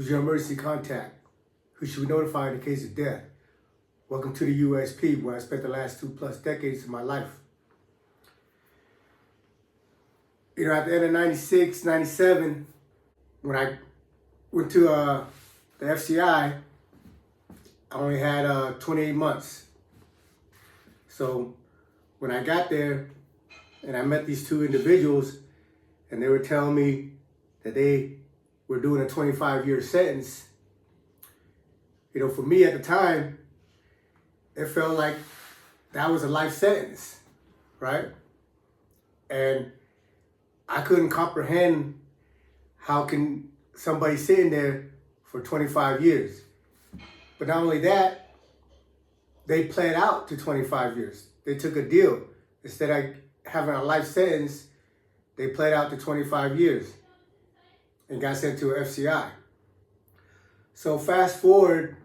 Who's your emergency contact? Who should we notify in the case of death? Welcome to the USP, where I spent the last 2+ decades of my life. You know, at the end of 96, 97, when I went to the FCI, I only had 28 months. So when I got there and I met these two individuals and they were telling me that they were doing a 25-year sentence, you know, for me at the time, it felt like that was a life sentence, right? And I couldn't comprehend how can somebody sitting there for 25 years. But not only that, they pled out to 25 years. They took a deal. Instead of having a life sentence, they pled out to 25 years and got sent to an FCI. So fast forward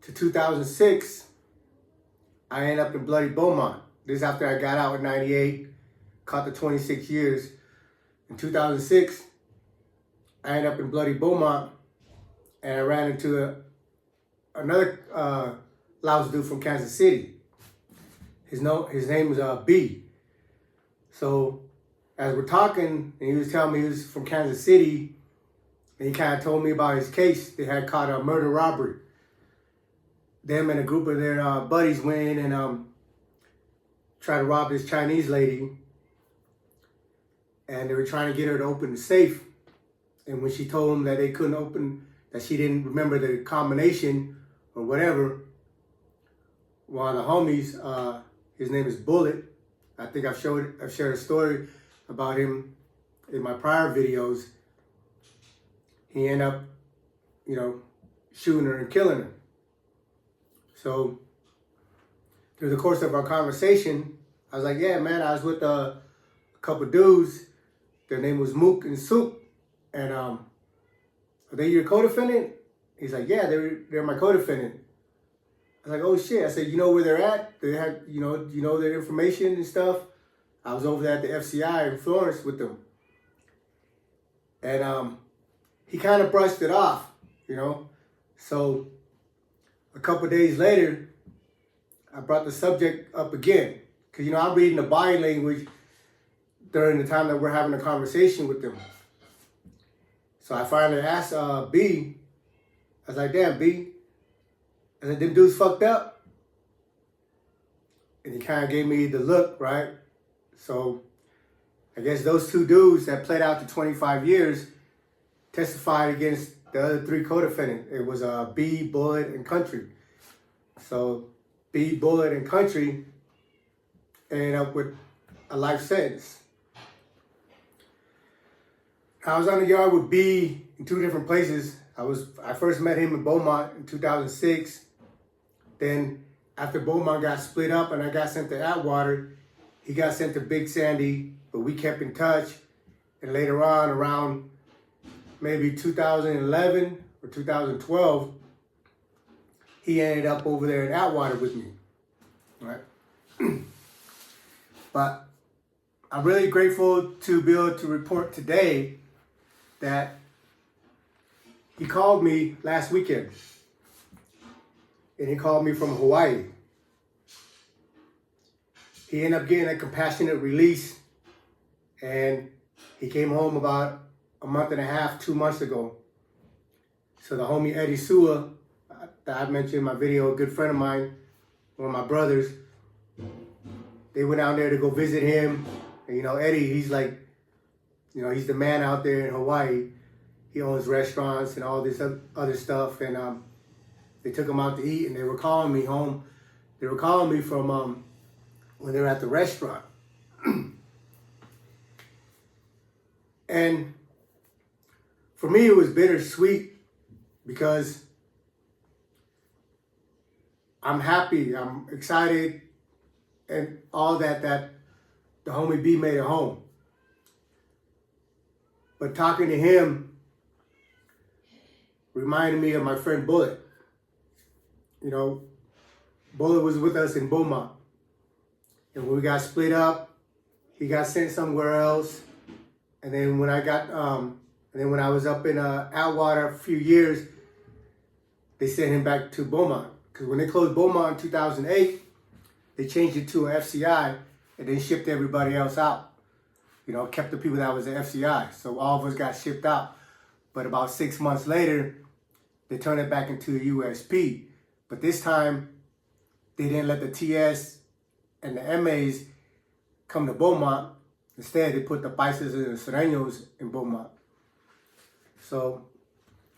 to 2006, I ended up in bloody Beaumont. This is after I got out in 98, caught the 26 years. In 2006, I ended up in bloody Beaumont, and I ran into another louse dude from Kansas City. His name is B. So as we're talking, and he was telling me he was from Kansas City, and he kind of told me about his case. They had caught a murder robbery. Them and a group of their buddies went in and tried to rob this Chinese lady, and they were trying to get her to open the safe. And when she told them that they couldn't open, that she didn't remember the combination or whatever, one of the homies, his name is Bullet. I think I've shared a story about him in my prior videos. He ended up, you know, shooting her and killing her. So through the course of our conversation, I was like, yeah, man, I was with a couple dudes. Their name was Mook and Sook. And are they your co-defendant? He's like, yeah, they're my co-defendant. I was like, oh shit. I said, you know where they're at? They had, you know their information and stuff. I was over there at the FCI in Florence with them. And he kind of brushed it off, you know. So a couple days later, I brought the subject up again. Because, you know, I'm reading the body language during the time that we're having a conversation with them. So I finally asked B, I was like, damn, B. I said, them dudes fucked up? And he kind of gave me the look, right? So I guess those two dudes that played out to 25 years testified against the other three co-defendants. It was B, Bullet, and Country. So B, Bullet, and Country ended up with a life sentence. I was on the yard with B in two different places. I first met him in Beaumont in 2006. Then after Beaumont got split up and I got sent to Atwater, he got sent to Big Sandy, but we kept in touch. And later on, around maybe 2011 or 2012, he ended up over there in Atwater with me, right? But I'm really grateful to be able to report today that he called me last weekend. And he called me from Hawaii. He ended up getting a compassionate release. And he came home about a month and a half, 2 months ago. So the homie Eddie Sua, that I mentioned in my video, a good friend of mine, one of my brothers, they went out there to go visit him. And, you know, Eddie, he's like, you know, he's the man out there in Hawaii. He owns restaurants and all this other stuff. And they took him out to eat, and they were calling me home. They were calling me from when they were at the restaurant. And for me, it was bittersweet because I'm happy, I'm excited, and all that the homie B made it home. But talking to him reminded me of my friend Bullet. You know, Bullet was with us in Beaumont. And when we got split up, he got sent somewhere else. And then when I got And then when I was up in Atwater a few years, they sent him back to Beaumont. Because when they closed Beaumont in 2008, they changed it to an FCI and then shipped everybody else out. Kept the people that was at FCI. So all of us got shipped out. But about 6 months later, they turned it back into a USP. But this time, they didn't let the TS and the MAs come to Beaumont. Instead, they put the Paisas and the Sureños in Beaumont. So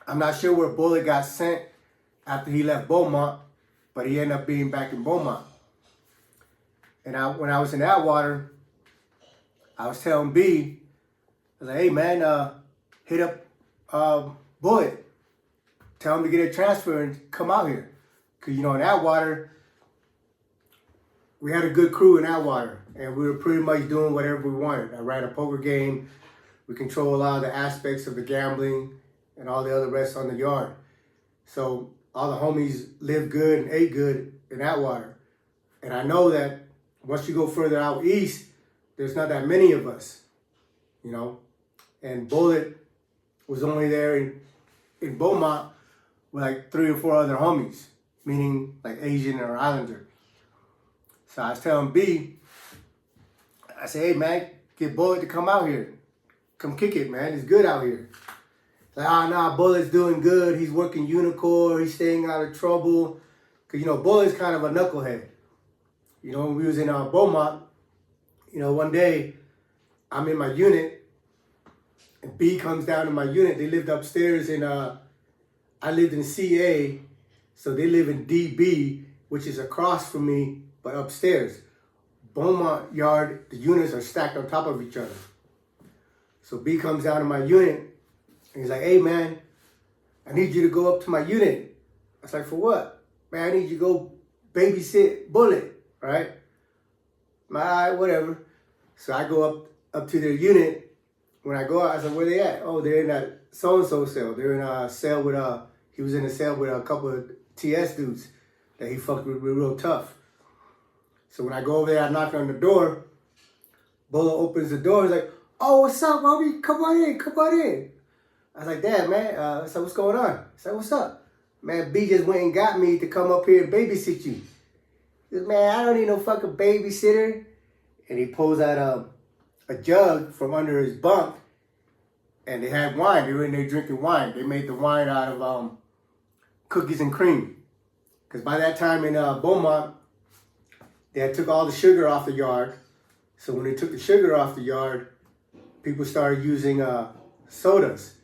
I'm not sure where Bullet got sent after he left Beaumont, but he ended up being back in Beaumont. And when I was in Atwater, I was telling B, I was like, hey man, hit up Bullet. Tell him to get a transfer and come out here. Because, in Atwater, we had a good crew in Atwater. And we were pretty much doing whatever we wanted. I ran a poker game. We control a lot of the aspects of the gambling and all the other rest on the yard. So all the homies lived good and ate good in Atwater. And I know that once you go further out east, there's not that many of us, And Bullet was only there in Beaumont with like 3 or 4 other homies, meaning like Asian or Islander. So I was telling B, I said, hey man, get Bullet to come out here. Come kick it, man. It's good out here. Like, nah, Bullet's doing good. He's working Unicore. He's staying out of trouble. Because, Bullet's kind of a knucklehead. When we was in Beaumont, one day I'm in my unit and B comes down to my unit. They lived upstairs in, I lived in CA, so they live in DB, which is across from me, but upstairs. Beaumont yard, the units are stacked on top of each other. So B comes down to my unit and he's like, hey man, I need you to go up to my unit. I was like, for what? Man, I need you to go babysit Bullet, right? All right, whatever. So I go up to their unit. When I go out, I said, where they at? Oh, they're in that so-and-so cell. They're in a cell with, he was in a cell with a couple of TS dudes that he fucked with real tough. So when I go over there, I knock on the door. Bullet opens the door. He's like, oh, what's up, homie? Come on in. I was like, Dad, man. So what's going on? I said, what's up? Man, B just went and got me to come up here and babysit you. He said, man, I don't need no fucking babysitter. And he pulls out a jug from under his bunk. And they had wine. They were in there drinking wine. They made the wine out of cookies and cream. Because by that time in Beaumont, they had took all the sugar off the yard. So when they took the sugar off the yard, people started using sodas.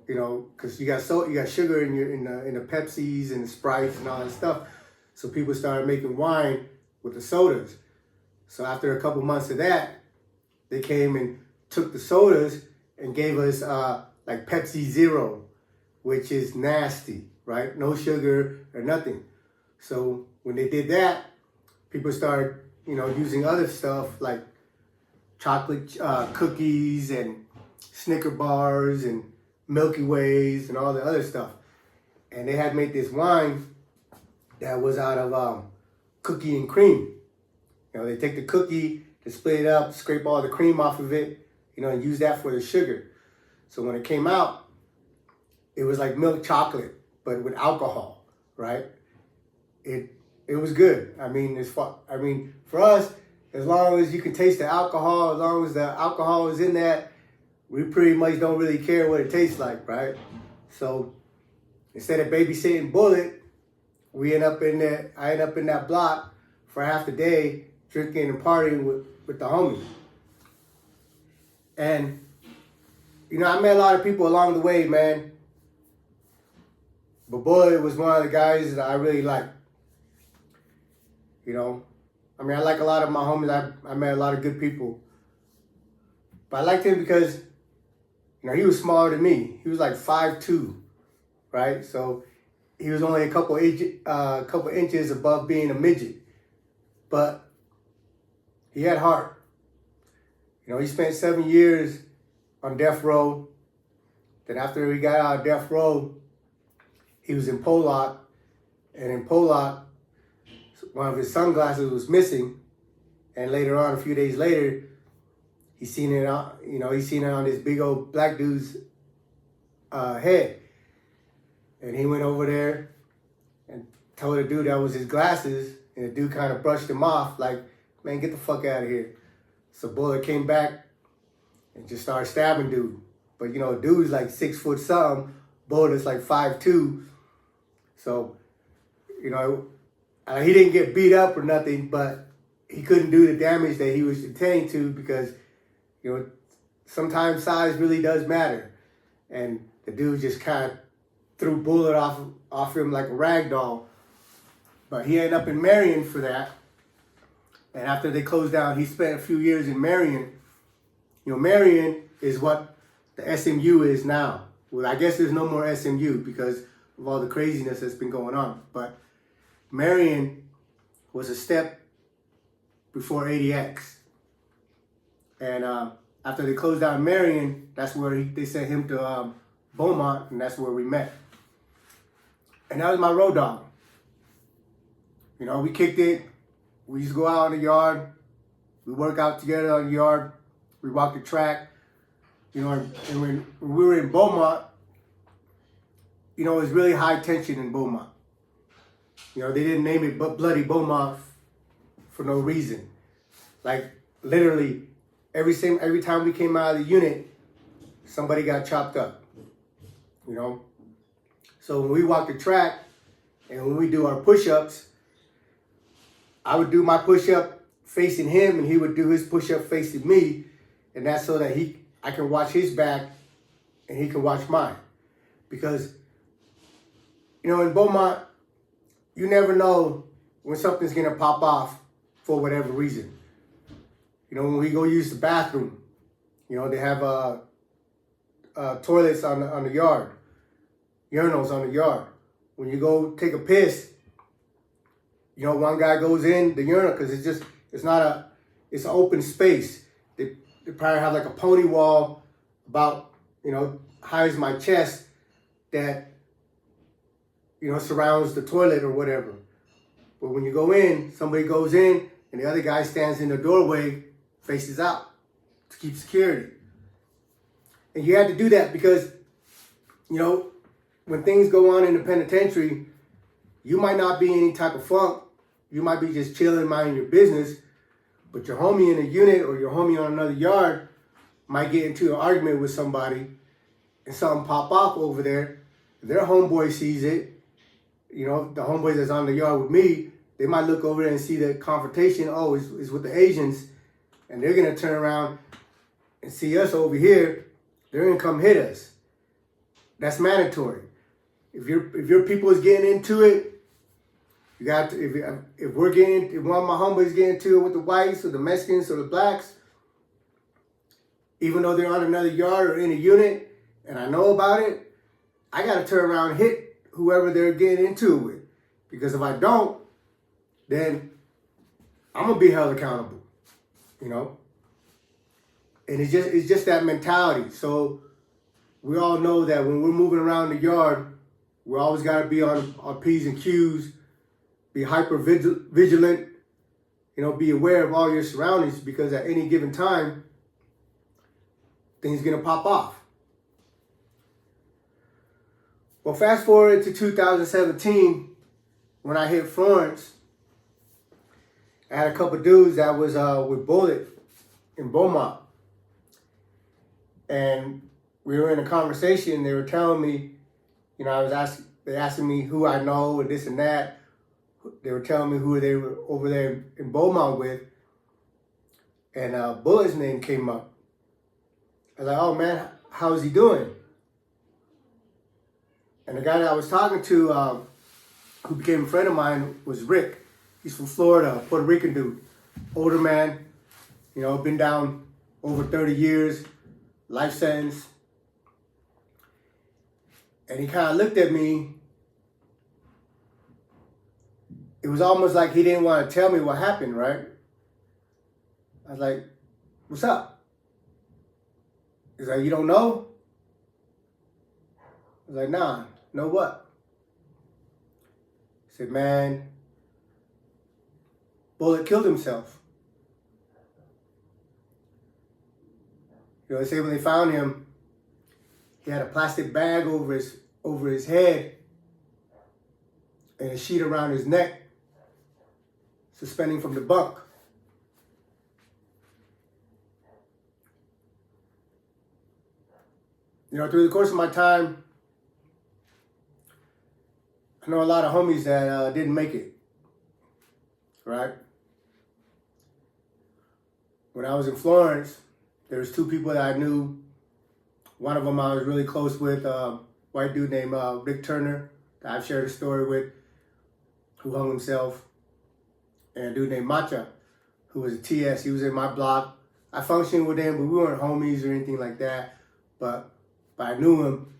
Because you got sugar in the Pepsis and the Sprites and all that stuff. So people started making wine with the sodas. So after a couple months of that, they came and took the sodas and gave us like Pepsi Zero, which is nasty, right? No sugar or nothing. So when they did that, people started, using other stuff like chocolate cookies and Snicker bars and Milky Ways and all the other stuff. And they had made this wine that was out of cookie and cream. They take the cookie, they split it up, scrape all the cream off of it, and use that for the sugar. So when it came out, it was like milk chocolate, but with alcohol, right? It was good. For us, as long as you can taste the alcohol, as long as the alcohol is in that, we pretty much don't really care what it tastes like, right? So instead of babysitting Bullet, I end up in that block for half the day, drinking and partying with the homies. And, I met a lot of people along the way, man. But Bullet was one of the guys that I really liked. I like a lot of my homies. I met a lot of good people. But I liked him because, he was smaller than me. He was like 5'2", right? So he was only a couple inches above being a midget. But he had heart. He spent 7 years on death row. Then after he got out of death row, he was in Pollock. And in Pollock, one of his sunglasses was missing. And later on, a few days later, he seen it on this big old black dude's head. And he went over there and told the dude that was his glasses, and the dude kind of brushed him off like, man, get the fuck out of here. So Bullet came back and just started stabbing dude. But dude's like 6 foot something, Bullet is like 5'2". So, he didn't get beat up or nothing, but he couldn't do the damage that he was intending to because, sometimes size really does matter. And the dude just kind of threw Bullet off him like a rag doll. But he ended up in Marion for that. And after they closed down, he spent a few years in Marion. Marion is what the SMU is now. Well, I guess there's no more SMU because of all the craziness that's been going on. But Marion was a step before ADX. And after they closed down Marion, that's where they sent him to Beaumont, and that's where we met. And that was my road dog. We kicked it. We used to go out in the yard. We work out together on the yard. We walk the track. And when we were in Beaumont, it was really high tension in Beaumont. They didn't name it Bloody Beaumont for no reason. Like, literally, every time we came out of the unit, somebody got chopped up. So when we walk the track and when we do our push-ups, I would do my push-up facing him and he would do his push-up facing me. And that's so that I can watch his back and he can watch mine. Because, in Beaumont, you never know when something's going to pop off for whatever reason. When we go use the bathroom, they have toilets on the yard, urinals on the yard. When you go take a piss, one guy goes in the urinal because it's an open space. They probably have like a pony wall about, high as my chest that, surrounds the toilet or whatever. But when you go in, somebody goes in and the other guy stands in the doorway, faces out to keep security. And you had to do that because, when things go on in the penitentiary, you might not be in any type of funk. You might be just chilling, minding your business, but your homie in a unit or your homie on another yard might get into an argument with somebody and something pop off over there. Their homeboy sees it. The homeboy that's on the yard with me, they might look over there and see the confrontation. Oh, it's with the Asians. And they're going to turn around and see us over here. They're going to come hit us. That's mandatory. If your people is getting into it, you got to, if one of my homeboys getting into it with the whites or the Mexicans or the blacks, even though they're on another yard or in a unit, and I know about it, I got to turn around and hit whoever they're getting into it with. Because if I don't, then I'm going to be held accountable. And it's just that mentality. So we all know that when we're moving around the yard, we always got to be on our P's and Q's, be hyper vigilant, be aware of all your surroundings because at any given time, things are going to pop off. Well, fast forward to 2017, when I hit Florence, I had a couple dudes that was with Bullet in Beaumont. And we were in a conversation. They were telling me, they asking me who I know and this and that. They were telling me who they were over there in Beaumont with. And Bullet's name came up. I was like, oh man, how's he doing? And the guy that I was talking to, who became a friend of mine, was Rick. He's from Florida, Puerto Rican dude. Older man, been down over 30 years, life sentence. And he kind of looked at me. It was almost like he didn't want to tell me what happened, right? I was like, what's up? He's like, you don't know? I was like, nah, know what? He said, man, Bullet killed himself. They say when they found him, He had a plastic bag over his head and a sheet around his neck, suspending from the bunk. You know, through the course of my time, I know a lot of homies that didn't make it, right? When I was in Florence, there was two people that I knew. One of them I was really close with, white dude named Rick Turner, that I've shared a story with, who hung himself, and a dude named Macha, who was a TS. He was in my block. I functioned with him, but we weren't homies or anything like that. But I knew him,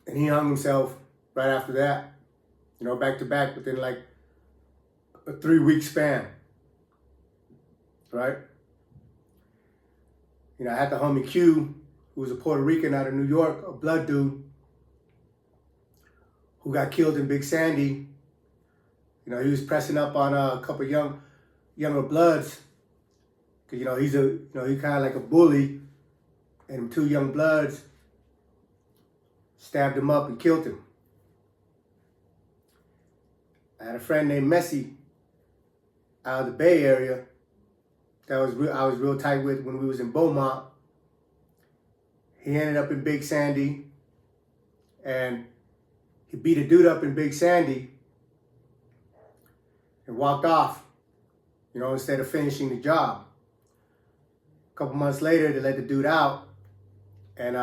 and he hung himself right after that, you know, back to back within like a 3-week span, right? You know, I had the homie Q, who was a Puerto Rican out of New York, a blood dude, who got killed in Big Sandy. You know, he was pressing up on a couple younger bloods, cause you know he kind of like a bully, and 2 young bloods stabbed him up and killed him. I had a friend named Messi out of the Bay Area that I was real tight with when we was in Beaumont. He ended up in Big Sandy, and he beat a dude up in Big Sandy and walked off, you know, instead of finishing the job. A couple months later, they let the dude out, and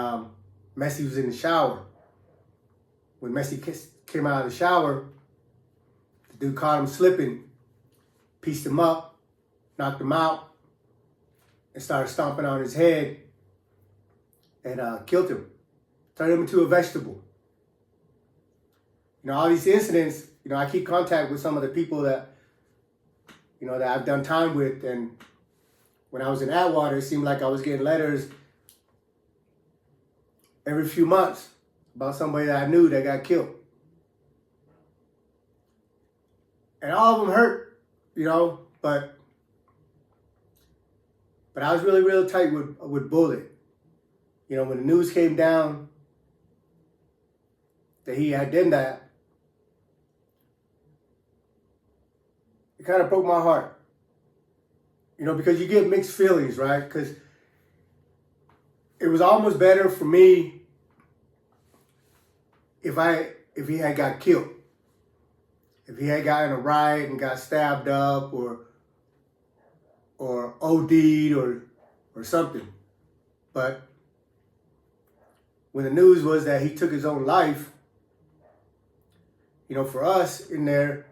Messi was in the shower. When Messi came out of the shower, the dude caught him slipping, pieced him up, knocked him out, and started stomping on his head and killed him, turned him into a vegetable. You know, all these incidents, you know, I keep contact with some of the people that, you know, that I've done time with. And when I was in Atwater, it seemed like I was getting letters every few months about somebody that I knew that got killed. And all of them hurt, you know, but I was really, real tight with Bullet. You know, when the news came down that he had done that, it kind of broke my heart. You know, because you get mixed feelings, right? Because it was almost better for me if he had got killed. If he had gotten a riot and got stabbed up or OD'd or something. But when the news was that he took his own life, you know, for us in there,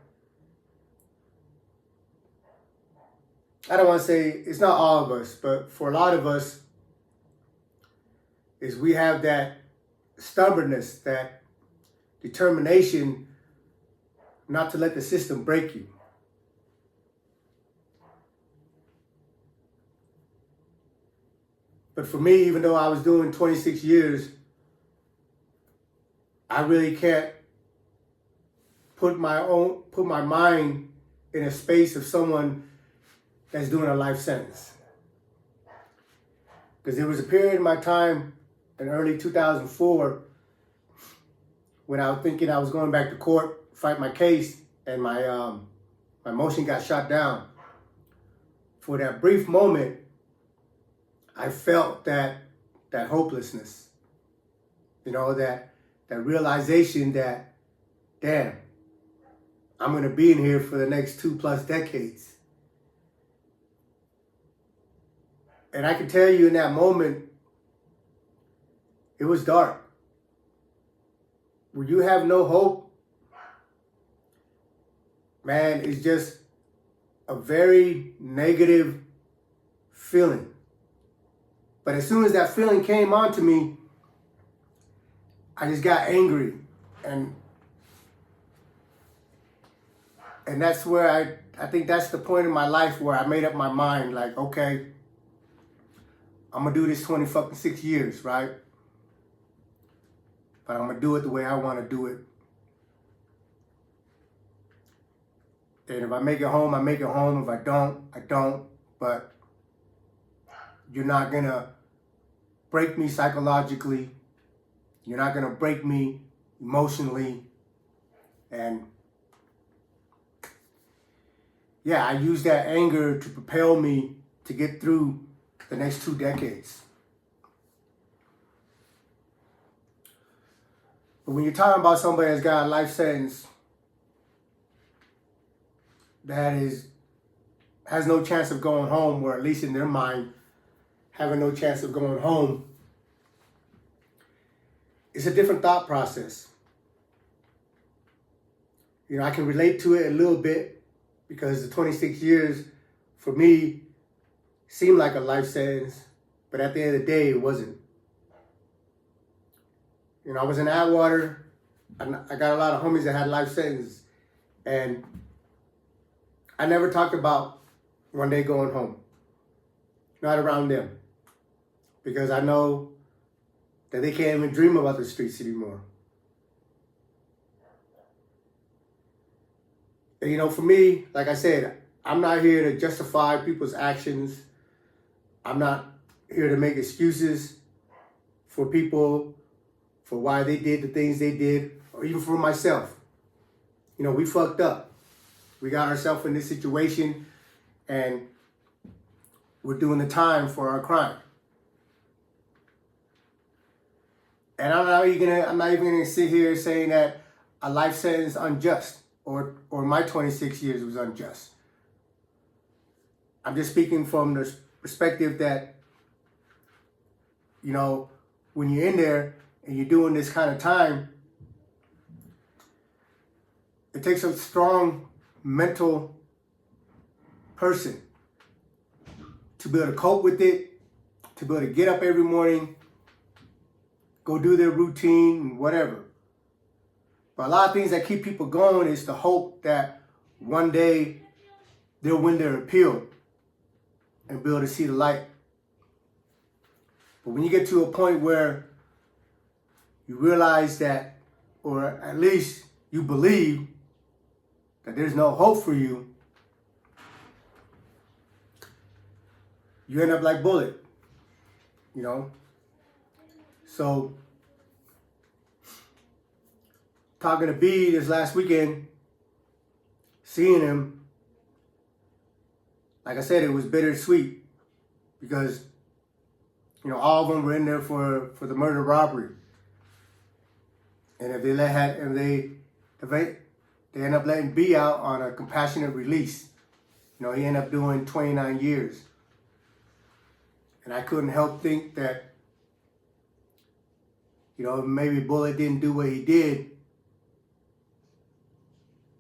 I don't want to say, it's not all of us, but for a lot of us, is we have that stubbornness, that determination not to let the system break you. But for me, even though I was doing 26 years, I really can't put my mind in a space of someone that's doing a life sentence. Because there was a period in my time in early 2004 when I was thinking I was going back to court, fight my case, and my motion got shot down. For that brief moment, I felt that hopelessness, you know, that realization that, damn, I'm going to be in here for the next 2+ decades. And I can tell you in that moment, it was dark. When you have no hope, man, it's just a very negative feeling. But as soon as that feeling came onto me, I just got angry. And that's where I think that's the point in my life where I made up my mind, like, okay, I'm gonna do this 26 years, right? But I'm gonna do it the way I wanna do it. And if I make it home, I make it home. If I don't, I don't. But you're not gonna break me psychologically. You're not going to break me emotionally. And yeah, I use that anger to propel me to get through the next 2 decades. But when you're talking about somebody that's got a life sentence that has no chance of going home, or at least in their mind, having no chance of going home, it's a different thought process. You know, I can relate to it a little bit because the 26 years for me seemed like a life sentence, but at the end of the day, it wasn't. You know, I was in Atwater. I got a lot of homies that had life sentences, and I never talked about one day going home. Not around them. Because I know that they can't even dream about the streets anymore. And you know, for me, like I said, I'm not here to justify people's actions. I'm not here to make excuses for people for why they did the things they did, or even for myself. You know, we fucked up. We got ourselves in this situation, and we're doing the time for our crime. And I'm not even gonna sit here saying that a life sentence is unjust, or my 26 years was unjust. I'm just speaking from the perspective that, you know, when you're in there and you're doing this kind of time, it takes a strong mental person to be able to cope with it, to be able to get up every morning, go do their routine and whatever. But a lot of things that keep people going is the hope that one day they'll win their appeal and be able to see the light. But when you get to a point where you realize that, or at least you believe that there's no hope for you, you end up like Bullet, you know? So, talking to B this last weekend, seeing him, like I said, it was bittersweet because, you know, all of them were in there for the murder robbery. And if they end up letting B out on a compassionate release, you know, he ended up doing 29 years. And I couldn't help think that, you know, maybe Bullet didn't do what he did.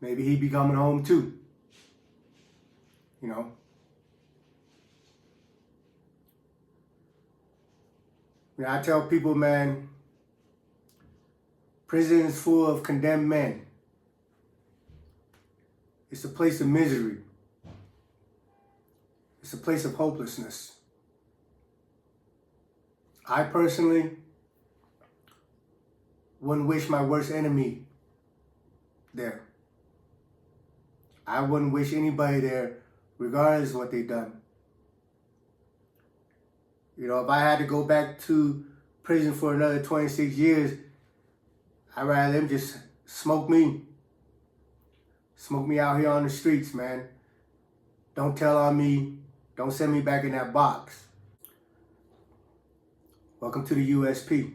Maybe he'd be coming home too. You know? You know, I tell people, man, prison is full of condemned men. It's a place of misery. It's a place of hopelessness. I personally wouldn't wish my worst enemy there. I wouldn't wish anybody there, regardless of what they've done. You know, if I had to go back to prison for another 26 years, I'd rather them just smoke me. Smoke me out here on the streets, man. Don't tell on me. Don't send me back in that box. Welcome to the USP.